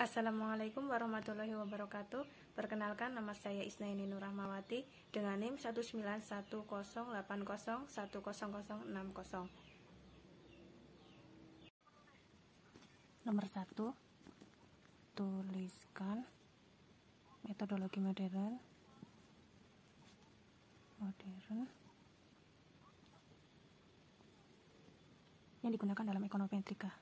Assalamualaikum warahmatullahi wabarakatuh. Perkenalkan, nama saya Isnaini Nur Rahmawati dengan NIM 19108010060. Nomor 1, tuliskan metodologi modern yang digunakan dalam ekonometrika.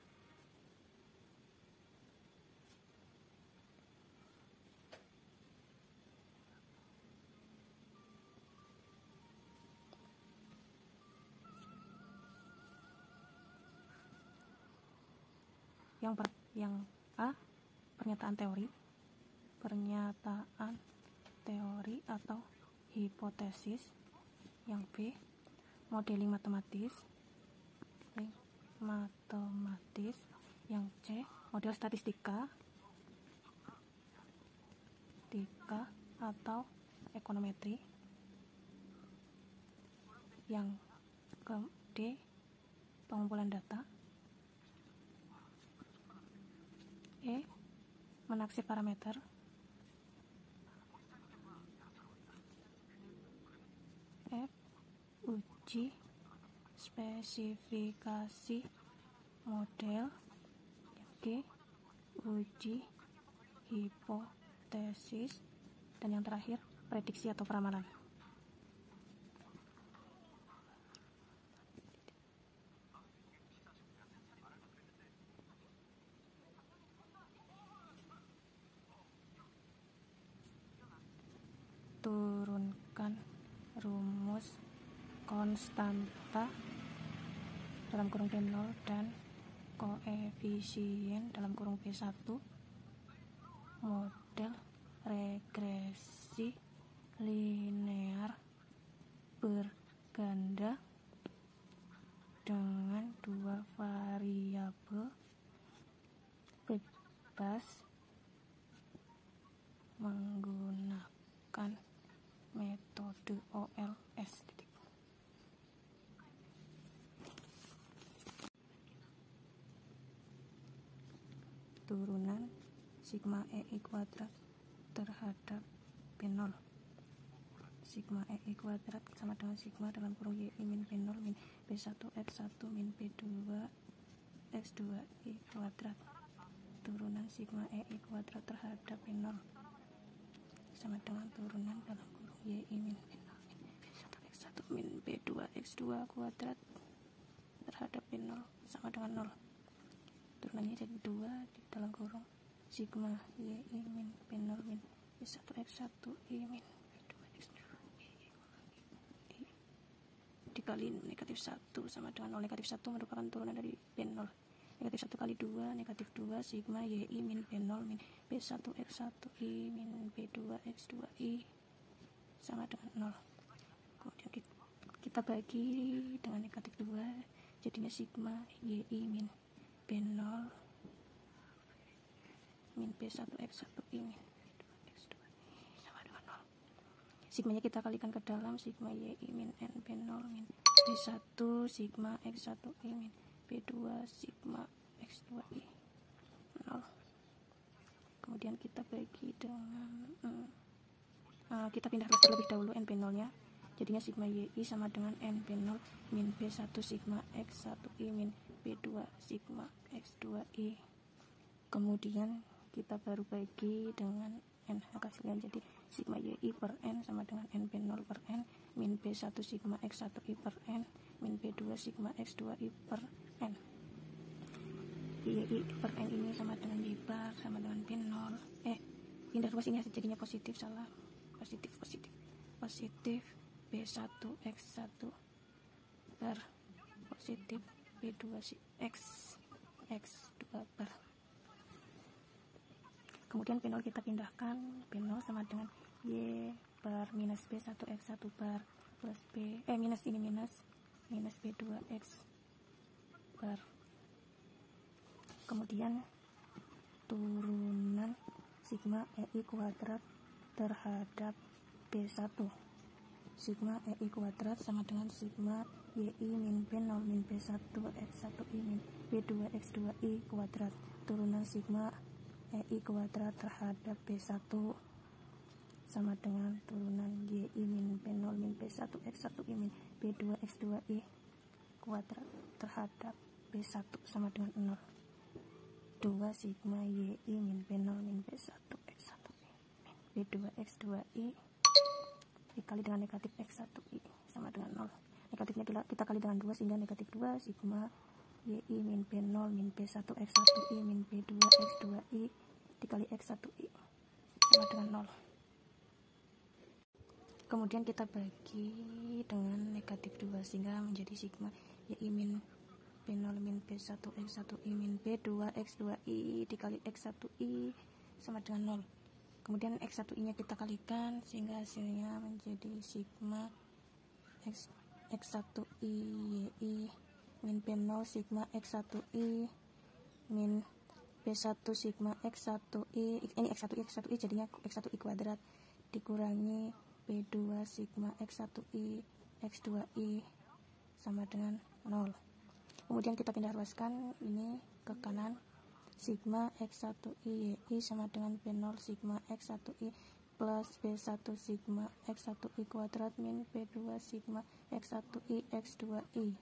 Yang A, pernyataan teori atau hipotesis. Yang B, modeling matematis. Yang C, model statistika atau ekonometri. Yang D, pengumpulan data. E, menaksir parameter. F, uji spesifikasi model. G, uji hipotesis. Dan yang terakhir, prediksi atau peramalan. Turunkan rumus konstanta dalam kurung P0 dan koefisien dalam kurung P1 model regresi linear berganda dengan dua variabel bebas menggunakan metode OLS. Turunan sigma EI kuadrat terhadap P0. Sigma EI kuadrat sama dengan sigma dalam kurung YI min P0 min P1 X1 min P2 X2I kuadrat. Turunan sigma EI kuadrat terhadap P0 sama dengan turunan dalam kurung YI min P0 min P1 X1 min P2 X2 kuadrat terhadap P0 sama dengan 0. Turunannya jadi 2 di dalam kurung sigma YI min P0 min P1 X1 I min P2 X2 I dikali negatif 1 sama dengan 0. Negatif 1 merupakan turunan dari P0. Negatif 1 kali 2 negatif 2 sigma YI min P0 min P1 X1 I min P2 X2 I sama dengan 0. Kemudian kita bagi dengan negatif 2 jadinya sigma YI min P0 min P1 X1 I min P2 X2 I sama dengan 0. Sigmanya kita kalikan ke dalam sigma YI min N P0 min P1 sigma X1 I min P2 sigma X2 I 0. Kemudian kita bagi dengan kita pindah raster lebih dahulu N P0 nya jadinya sigma YI sama dengan N P0 min P1 sigma X1 I min P2 sigma X2 I. Kemudian kita baru bagi dengan N hasilnya jadi sigma YI per N sama dengan N P0 per N min P1 sigma X1 I per N min P2 sigma X2 I per N. YI per N ini sama dengan Y bar sama dengan P0. Pindah ruas ini jadinya positif, salah. Positif P1 X1 bar positif P2 X X2 bar. Kemudian P0 kita pindahkan, P0 sama dengan Y bar minus P1 X1 bar plus minus P2 X bar. Kemudian turunan sigma EI kuadrat terhadap P1. Sigma EI kuadrat sama dengan sigma YI min P0 min P1 X1 I min P2 X2 I kuadrat. Turunan sigma EI kuadrat terhadap B1 sama dengan turunan YI min B0 min B1 X1I min B2 X2I kuadrat terhadap B1 sama dengan 0. 2 sigma YI min B0 min B1 X1I min B2 X2I dikali dengan negatif X1I sama dengan 0. Negatifnya kita kali dengan 2 sehingga negatif 2 sigma YI min B0 min B1 X1I min B2 X2I dikali X1I sama dengan 0. Kemudian kita bagi dengan negatif 2 sehingga menjadi sigma YI min B0 min B1 X1I min B2 X2I dikali X1I sama dengan 0. Kemudian X1I nya kita kalikan sehingga hasilnya menjadi sigma X1I YI min B0 sigma X1I min B1 sigma X1I, ini X1I jadinya X1I kuadrat dikurangi B2 sigma X1I X2I sama dengan 0. Kemudian kita pindah ruaskan ini ke kanan, sigma X1I YI sama dengan B0 sigma X1I plus B1 sigma X1I kuadrat min B2 sigma X1I X2I.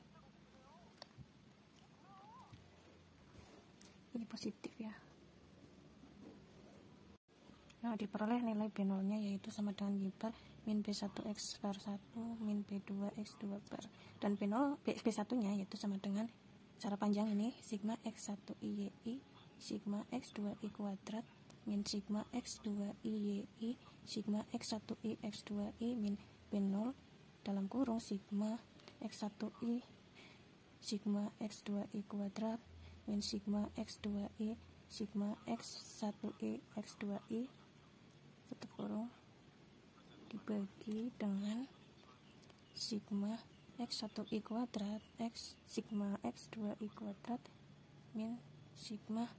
Ini positif ya. Nah, diperoleh nilai B0 nya yaitu sama dengan Y bar min B1 X bar 1 min B2 X2 bar, dan B0 B1 nya yaitu sama dengan cara panjang ini sigma X1I YI sigma X2I kuadrat min sigma X2I YI sigma X1I X2I min B0 dalam kurung sigma X1I sigma X2I kuadrat min sigma X2I sigma X1I X2I tutup kurung dibagi dengan sigma X1I kuadrat X sigma X2I kuadrat min sigma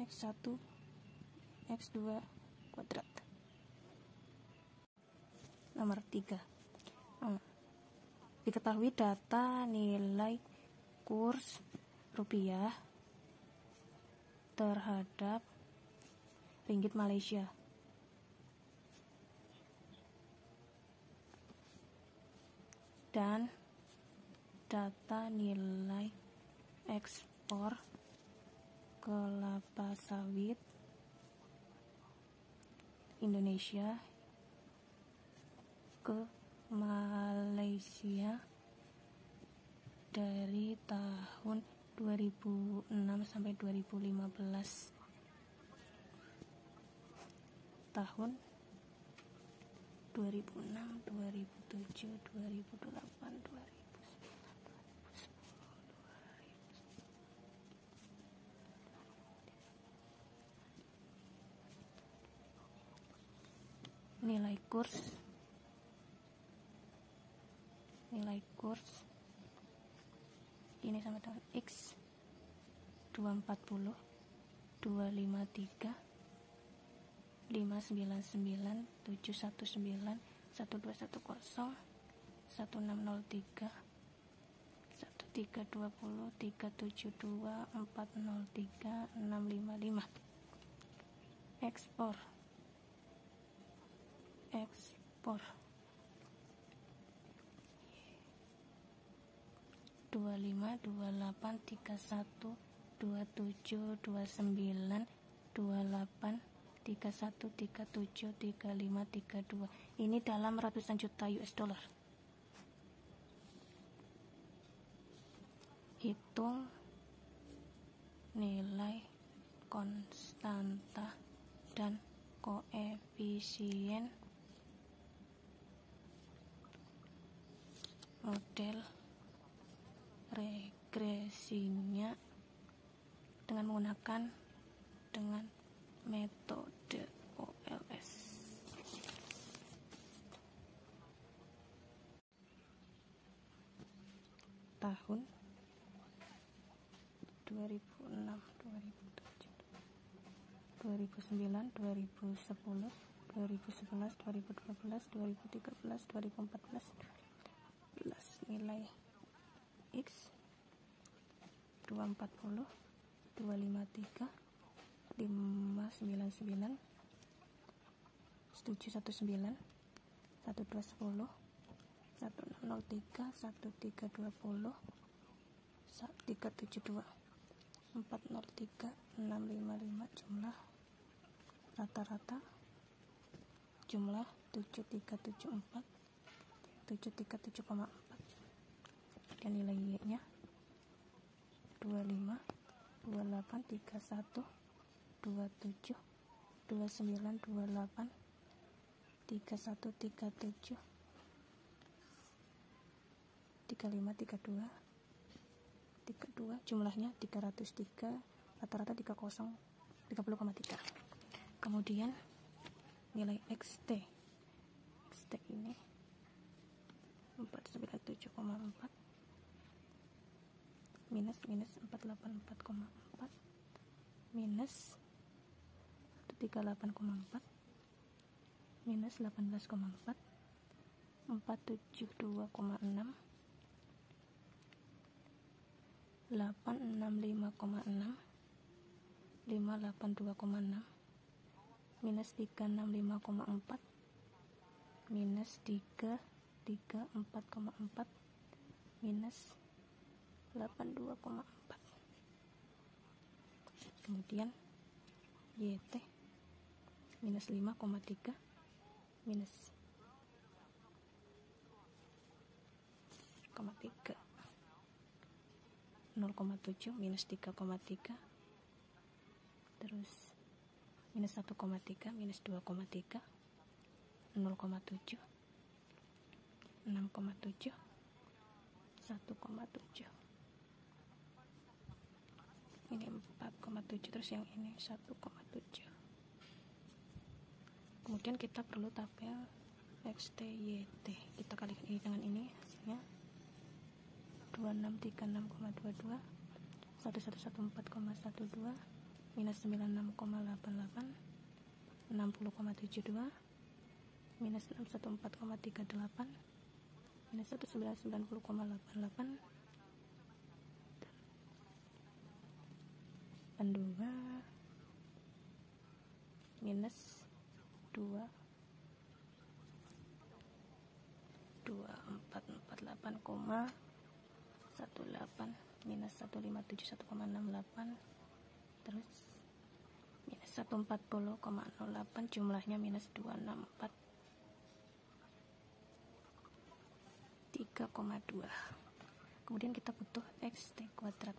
X1 X2 kuadrat. Nomor 3. Diketahui data nilai kurs rupiah terhadap ringgit Malaysia. Dan data nilai ekspor kelapa sawit Indonesia ke Malaysia dari tahun 2006 sampai 2015. Tahun 2006, 2007, 2008, 2010, nilai kurs ini sama dengan X 240 253 599 719 1210 1603 1320 372 403 655. Ekspor 25 28 31 27 29 28 31 37 35 32. Ini dalam ratusan juta US dollar. Hitung nilai konstanta dan koefisien model regresinya dengan menggunakan metode OLS. Tahun 2006, 2007, 2009, 2010, 2011, 2012, 2013, 2014, 2015. Nilai X 240 253 599 99, 1719, 1210, 1603, 1320, 372, 403, 655. Jumlah rata-rata jumlah 7374, 737,4. dan nilai Y nya 25, 28, 31, 27, 29, 28, 31, 37, 35, 32, 32. Jumlahnya 303, rata-rata 30,3. Kemudian nilai XT ini 497,4 minus 484,4 minus 138,4 minus 18,4 472,6 865,6 582,6 minus 365,4 minus 334,4 minus 82,4. Kemudian YT minus 5,3 minus 0,3 0,7 minus 3,3 terus minus 1,3 minus 2,3 0,7 6,7 1,7. ini 4,7 terus yang ini 1,7. Kemudian kita perlu tabel XTYT. Kita kalikan ini dengan ini, hasilnya 2636,22 1114,12 minus 96,88 60,72 minus 614,38 minus 1990,88 dan 2 minus 2448,18 minus 1571,68 terus minus 140,08. jumlahnya minus 264,3,2. kemudian kita butuh XT kuadrat.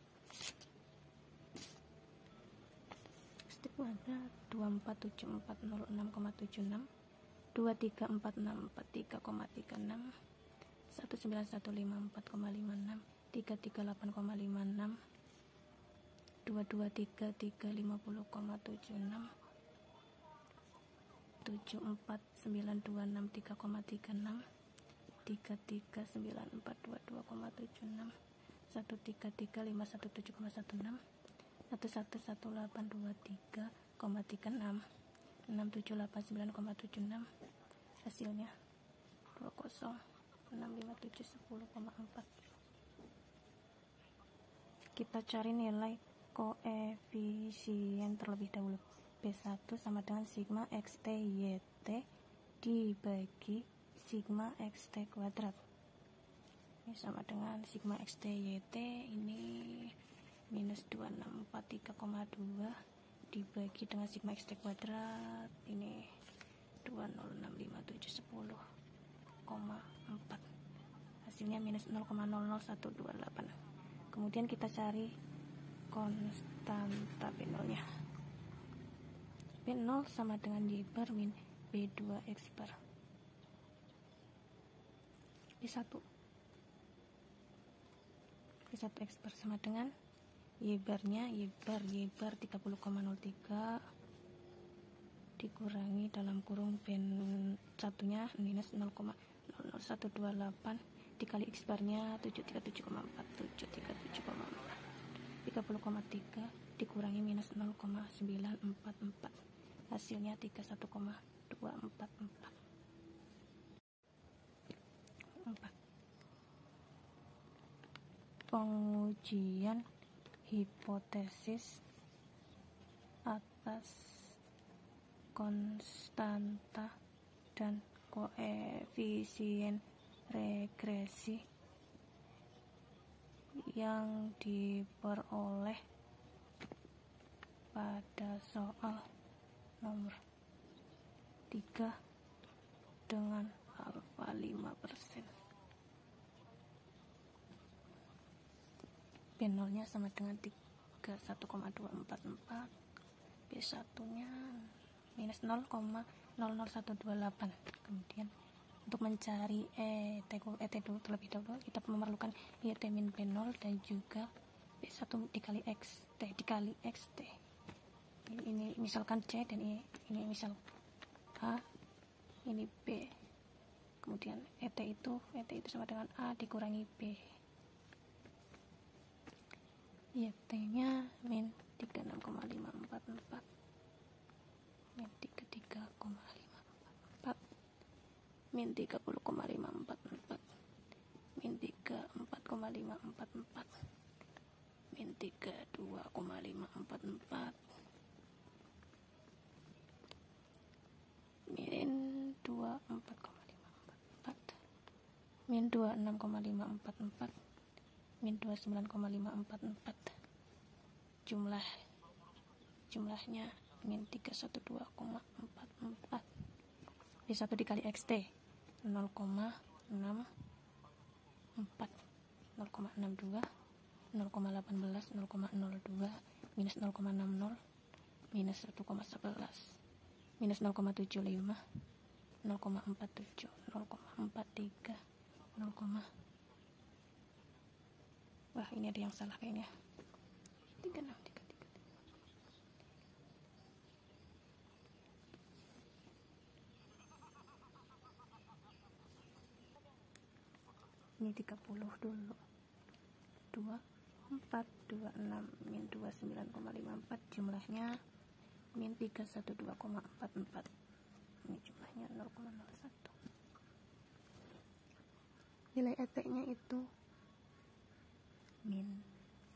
XT kuadrat 247406,76 23464,36 19154,56 338,56 22335,76 74926,3,36 33942,76 1335117,16 1111823,36 6789,76. hasilnya 2065710,4. kita cari nilai koefisien terlebih dahulu. B1 sama dengan sigma XT YT dibagi sigma XT kuadrat. Ini sama dengan sigma XT YT ini minus 2643,2 dibagi dengan sigma XT kuadrat ini 2065710,4. hasilnya minus 0,00128. kemudian kita cari konstanta B0 nya. B0 sama dengan Y bar min B2 X bar. B1 X bar sama dengan Y barnya Y bar 30,03 dikurangi dalam kurung B1 nya minus 0,00128 dikali X barnya 737,4 30,3 dikurangi minus 0,944 hasilnya 31,244. Pengujian hipotesis atas konstanta dan koefisien regresi yang diperoleh pada soal nomor 3 dengan alfa 5%. B0 nya sama dengan 31,244, B1 nya minus 0,00128. Kemudian untuk mencari ET dulu terlebih dahulu kita memerlukan YT min B0 dan juga B1 dikali XT. Ini misalkan C dan ini misal A, ini B. Kemudian ET itu sama dengan A dikurangi B. YT nya min 36,544, min 33,544, min 30,544, min 34,544, min 32,544, min 24,544, min 26,544, min 29,544. Jumlahnya min 312,44. B1 dikali XT 0,64, 0,62, 0,18, 0,02, minus 0,60, minus 1,11, minus 0,75, 0,47, 0,43, 0, wah ini ada yang salah kayaknya. 36, 33. Ini 30 dulu. 2, 4, 26, min 29,54. Jumlahnya min 312,44. Ini jumlahnya 0,01. Nilai ET-nya itu min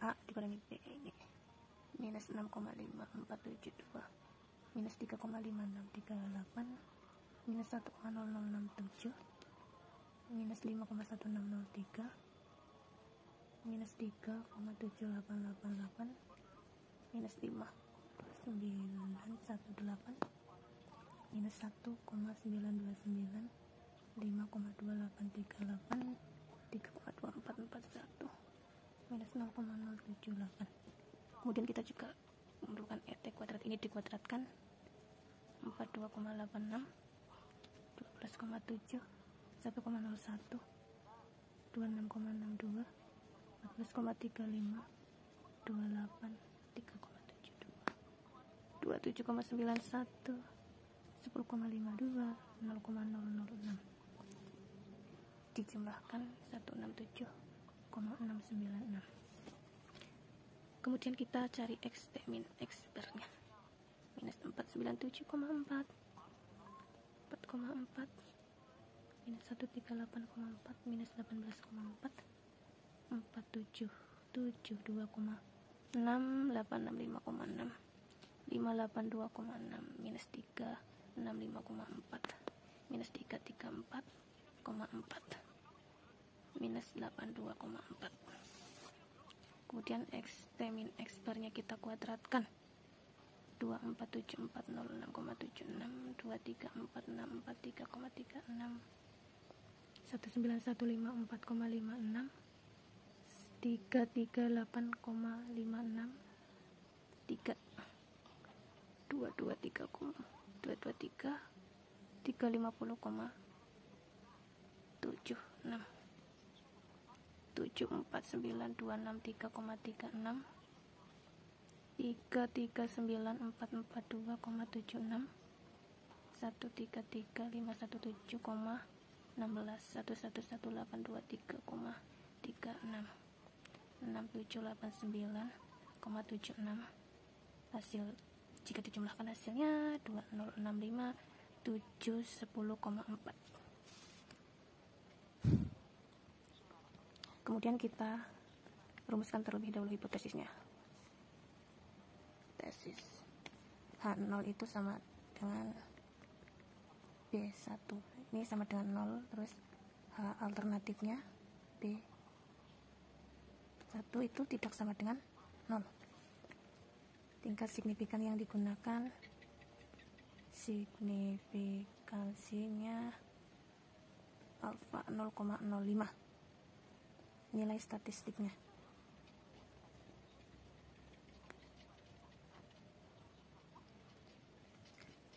A dikurangi B ini minus 6,5472, minus 3,5638, minus 1,0067, minus 5,1603, minus 3,7888, minus 5,918, minus 1,929, 5,2838, 3,2441, minus 0,078. Kemudian kita juga memerlukan ET kuadrat, ini dikuadratkan 42,86, 12,7, 1,01, 26,62, 14,35, 28, 3,72, 27,91, 10,52, 0,006. Dijumlahkan 167,696. Kemudian kita cari XT min X barnya minus 497,4, 4,4, minus 138,4, minus 18,4, 477,2,6, 865,6, 582,6, minus 365,4, minus 334,4, minus 82,4. Kemudian XT min X barnya kita kuadratkan 247,406,76, 234,643,36, 19154,56, 338,56, 223,223, 350,76, 74926,3,36, 33944,76, 1335117,16, 1118223,36, 6789,76. Hasil jika dijumlahkan hasilnya 2065710,4. Kemudian kita rumuskan terlebih dahulu hipotesisnya. Tesis H0 itu sama dengan B1, ini sama dengan 0, terus H alternatifnya B1 itu tidak sama dengan 0. Tingkat signifikan yang digunakan, signifikansinya alfa 0,05, nilai statistiknya.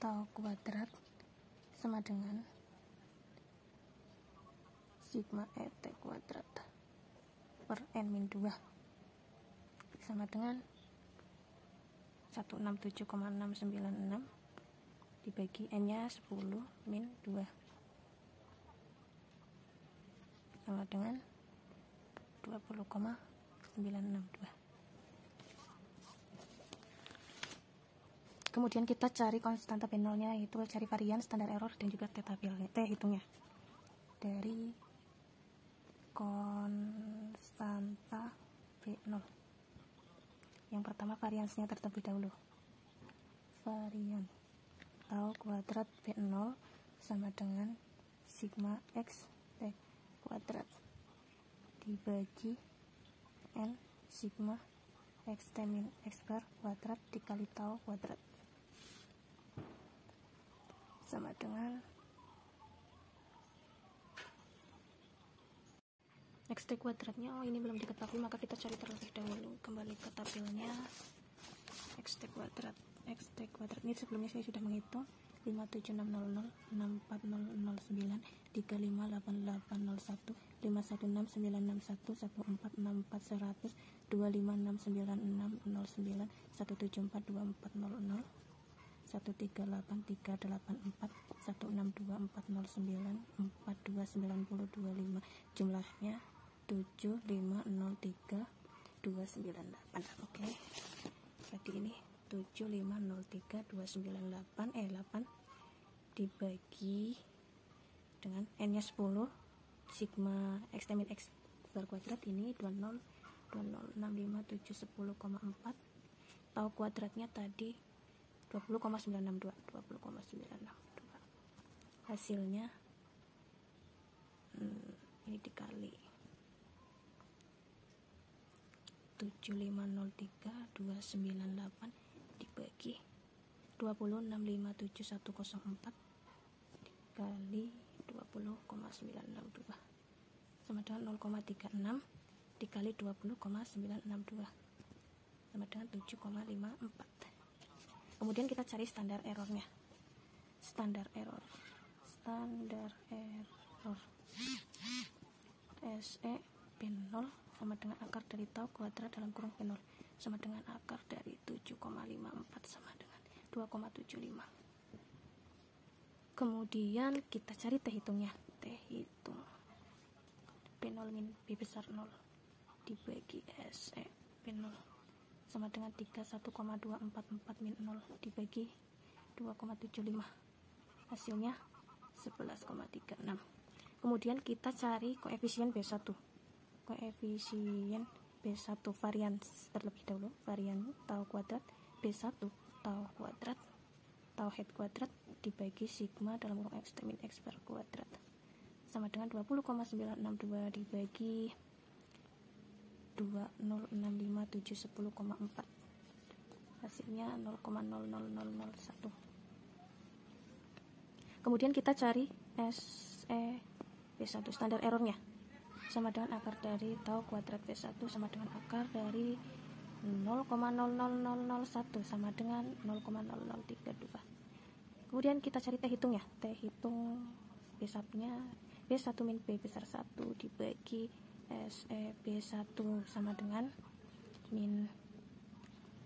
Tau kuadrat sama dengan sigma ET kuadrat per N-2 sama dengan 167,696 dibagi N-nya 10 min 2 sama dengan 20,962. Kemudian kita cari konstanta P0-nya, yaitu cari varian, standar error, dan juga hitungnya. Dari konstanta P0. Yang pertama variansnya terlebih dahulu. Varian tau kuadrat P0 sama dengan sigma X T kuadrat dibagi N sigma X T min X bar kuadrat dikali tau kuadrat sama dengan XT kuadratnya. Oh, ini belum diketahui, maka kita cari terlebih dahulu. Kembali ke tabelnya. XT kuadrat ini sebelumnya saya sudah menghitung 57600 64009 3588801 516961 1464 100 2569609 1742400 1383844 162409 429025, jumlahnya 7503298. Oke, berarti ini 7503298 8 dibagi dengan N nya 10 sigma X min X bar kuadrat, ini 20,65710,4. Tau kuadratnya tadi 20,962. Hasilnya ini dikali 7503298 dibagi 20,65710,4 dikali 20,962 sama dengan 0,36 dikali 20,962 sama dengan 7,54. Kemudian kita cari standar errornya. Standar error SE P0 sama dengan akar dari tau kuadrat dalam kurung P0 sama dengan akar dari 7,54 sama dengan 2,75. Kemudian kita cari T hitungnya. T hitung P0 min B besar 0 dibagi SE P0 sama dengan 31,244 min 0 dibagi 2,75. Hasilnya 11,36. Kemudian kita cari koefisien B1. Koefisien B1 varian terlebih dahulu. Varian tau kuadrat B1 tau kuadrat tau head kuadrat dibagi sigma dalam kurung X min X bar kuadrat sama dengan 20,962 dibagi 20,65710,4. Hasilnya 0,00001. Kemudian kita cari SE B1 standar errornya sama dengan akar dari tau kuadrat B1 sama dengan akar dari 0,00001 sama dengan 0,0032. Kemudian kita cari T hitungnya. T hitung B1 nya B1 min B besar 1 dibagi SE B1 sama dengan min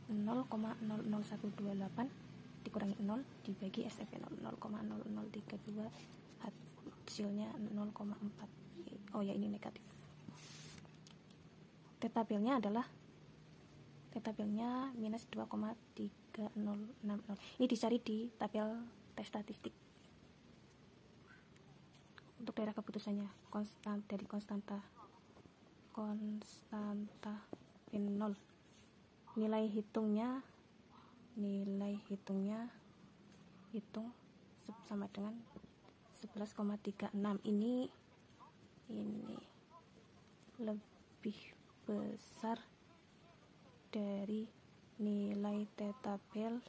0,00128 dikurangi 0 dibagi SE B0 0,0032, hasilnya 0,4. Oh ya, ini negatif. T tabelnya adalah minus 2,3060. Ini dicari di tabel tes statistik. Untuk daerah keputusannya dari konstanta P0, nilai hitungnya hitung sama dengan 11,36. Ini lebih besar dari nilai t-tabel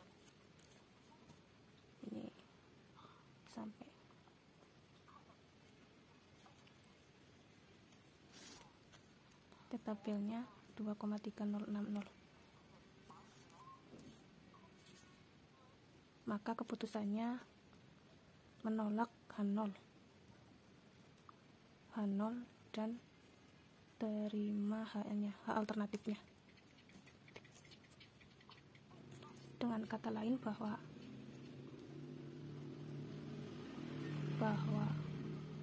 ini sampai t-tabelnya 2,3060. Maka keputusannya menolak H0 dan terima H-nya, H alternatifnya. Dengan kata lain bahwa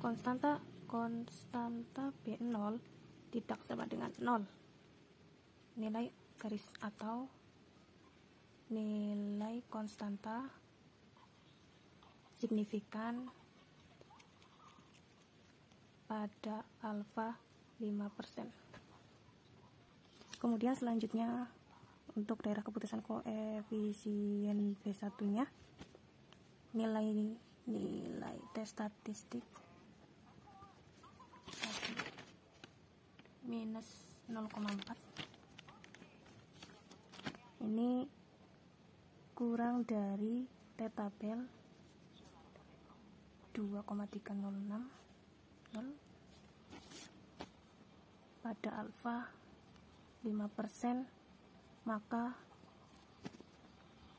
konstanta B0 tidak sama dengan 0. Nilai garis atau nilai konstanta signifikan pada alfa 5%. Kemudian selanjutnya untuk daerah keputusan koefisien B1 nya nilai tes statistik minus 0,4. Ini kurang dari t-tabel 2,3060 pada alfa 5%, maka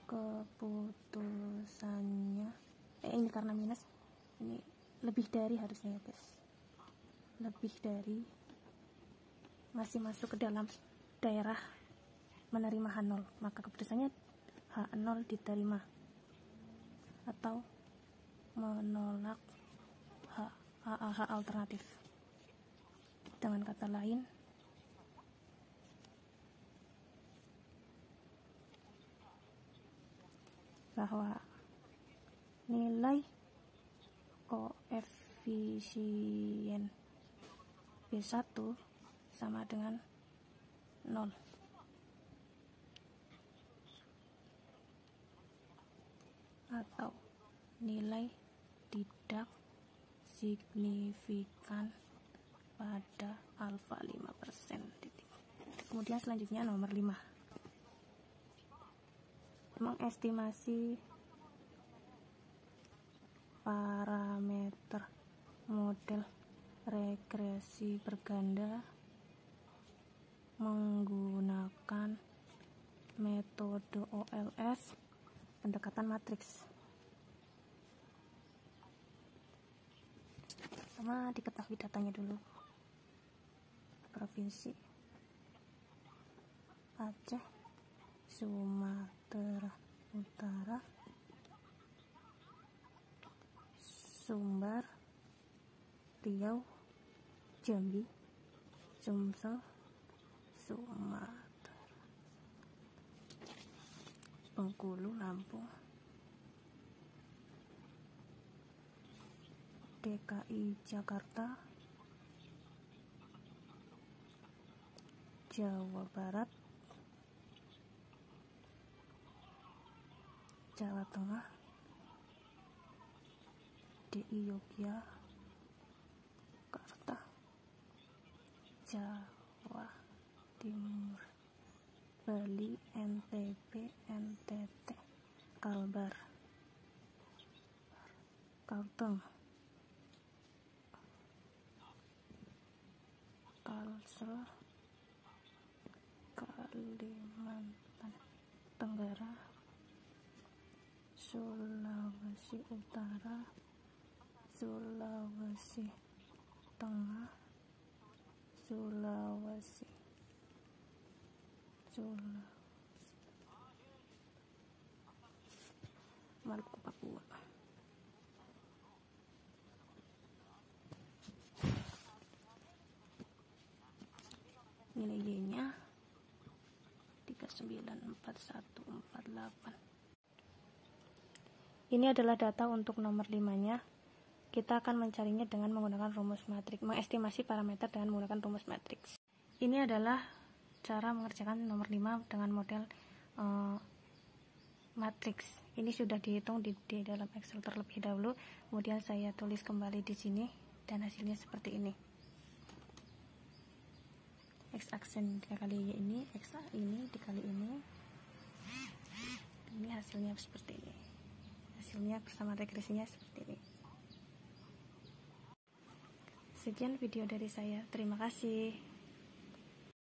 keputusannya ini karena minus, ini lebih dari harusnya ya guys, lebih dari, masih masuk ke dalam daerah menerima H0, maka keputusannya H0 diterima atau menolak H alternatif. Dengan kata lain, bahwa nilai koefisien B1 sama dengan 0. Atau nilai tidak signifikan pada alfa 5%. Kemudian selanjutnya nomor 5. Mengestimasi parameter model regresi berganda menggunakan metode OLS pendekatan matriks. Sama diketahui datanya dulu. Provinsi Aceh, Sumatera Utara, Sumbar, Riau, Jambi, Sumsel, Sumatera, Bengkulu, Lampung, DKI Jakarta, Jawa Barat, Jawa Tengah, DI Yogyakarta, Jawa Timur, Bali, NTB, NTT, Kalbar, Kalteng, Kalsel, Kalimantan Tenggara, Sulawesi Utara, Sulawesi Tengah, Sulawesi Maluku, Papua. Nilai Y-nya 394148. Ini adalah data untuk nomor 5-nya. Kita akan mencarinya dengan menggunakan rumus matriks, mengestimasi parameter dengan menggunakan rumus matriks. Ini adalah cara mengerjakan nomor 5 dengan model matriks. Ini sudah dihitung di dalam Excel terlebih dahulu, kemudian saya tulis kembali di sini dan hasilnya seperti ini. X aksen dikali Y ini, X ini dikali ini hasilnya seperti ini. Hasilnya bersama regresinya seperti ini. Sekian video dari saya, terima kasih.